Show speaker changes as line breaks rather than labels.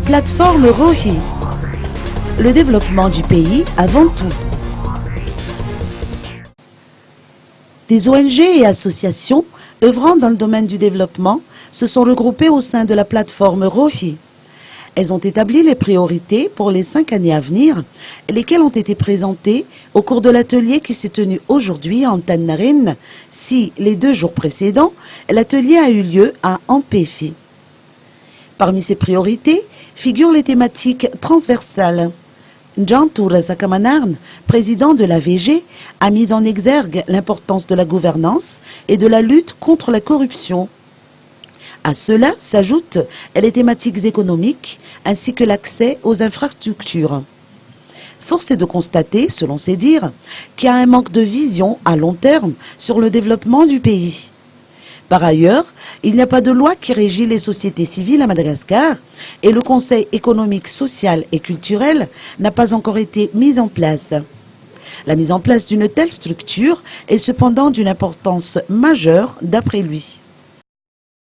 Plateforme Rohi. Le développement du pays avant tout. Des ONG et associations œuvrant dans le domaine du développement se sont regroupées au sein de la plateforme Rohi. Elles ont établi les priorités pour les 5 années à venir, lesquelles ont été présentées au cours de l'atelier qui s'est tenu aujourd'hui en Tannarin. Si les 2 jours précédents, l'atelier a eu lieu à Ampéfi. Parmi ces priorités figurent les thématiques transversales. Jean Toura Sakamanarn, président de l'AVG, a mis en exergue l'importance de la gouvernance et de la lutte contre la corruption. À cela s'ajoutent les thématiques économiques ainsi que l'accès aux infrastructures. Force est de constater, selon ses dires, qu'il y a un manque de vision à long terme sur le développement du pays. Par ailleurs, il n'y a pas de loi qui régit les sociétés civiles à Madagascar et le Conseil économique, social et culturel n'a pas encore été mis en place. La mise en place d'une telle structure est cependant d'une importance majeure d'après lui.